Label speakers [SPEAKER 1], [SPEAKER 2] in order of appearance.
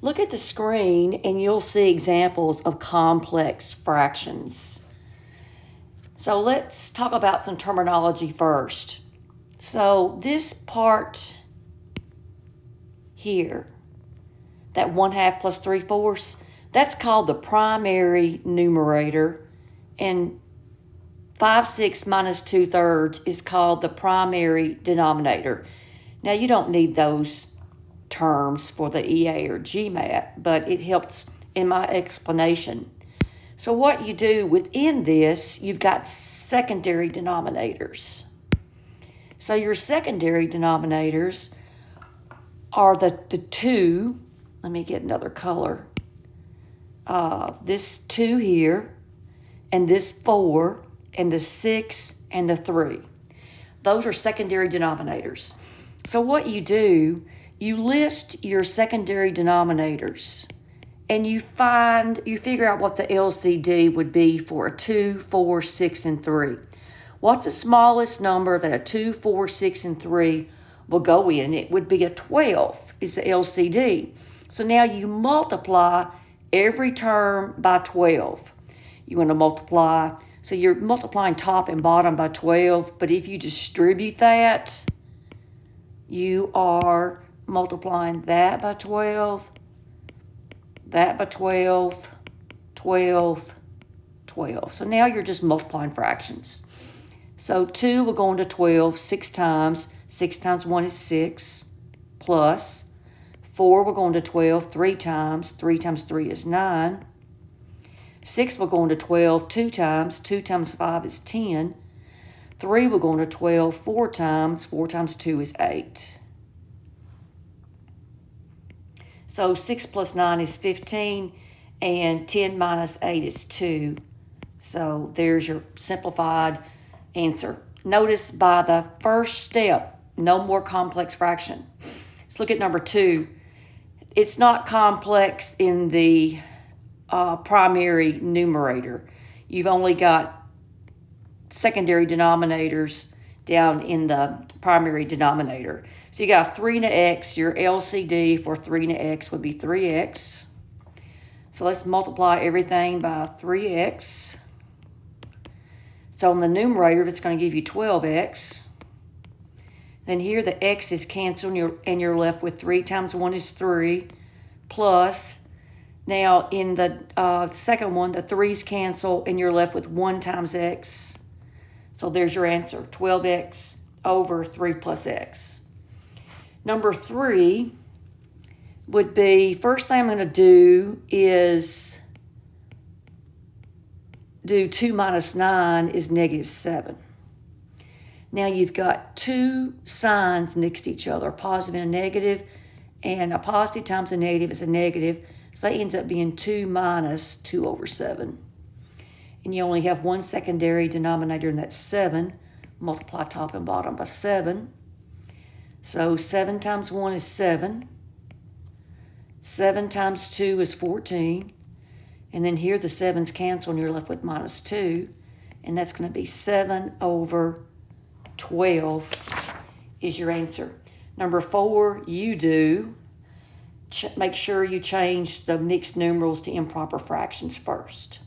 [SPEAKER 1] Look at the screen and you'll see examples of complex fractions. So let's talk about some terminology first. So this part here, that 1/2 plus 3/4, that's called the primary numerator, and 5/6 minus 2/3 is called the primary denominator. Now you don't need those terms for the EA or GMAT, but it helps in my explanation. So what you do within this, you've got secondary denominators. So your secondary denominators are the 2, let me get another color, this 2 here, and this 4, and the 6, and the 3. Those are secondary denominators. So what you do, you list your secondary denominators, and you figure out what the LCD would be for a 2, 4, 6, and 3. What's the smallest number that a 2, 4, 6, and 3 will go in? It would be a 12 is the LCD. So now you multiply every term by 12. You want to multiply, so you're multiplying top and bottom by 12, but if you distribute that, you are multiplying that by 12, that by 12, 12, 12. So now you're just multiplying fractions. So 2 will go into 12 6 times. 6 times 1 is 6, plus 4 will go into 12 3 times. 3 times 3 is 9. 6 will go into 12 2 times. 2 times 5 is 10. 3 will go into 12 4 times. 4 times 2 is 8. So 6 plus 9 is 15, and 10 minus 8 is 2. So there's your simplified answer. Notice by the first step, no more complex fraction. Let's look at number 2. It's not complex in the primary numerator. You've only got secondary denominators down in the primary denominator. So you got 3 and an x. Your LCD for 3 and an x would be 3x. So let's multiply everything by 3x. So on the numerator, it's going to give you 12x. Then here the x is canceled, and you're left with 3 times 1 is 3, plus, now in the second one, the 3's cancel, and you're left with 1 times x. So there's your answer, 12x over 3 plus x. Number 3 would be, first thing I'm going to do is do 2 minus 9 is negative 7. Now you've got 2 signs next to each other, a positive and a negative, and a positive times a negative is a negative, so that ends up being 2 minus 2 over 7. And you only have one secondary denominator, and that's 7. Multiply top and bottom by 7. So 7 times 1 is 7. 7 times 2 is 14. And then here the 7's cancel, and you're left with minus 2. And that's going to be 7 over 12 is your answer. Number 4, you do. Make sure you change the mixed numerals to improper fractions first.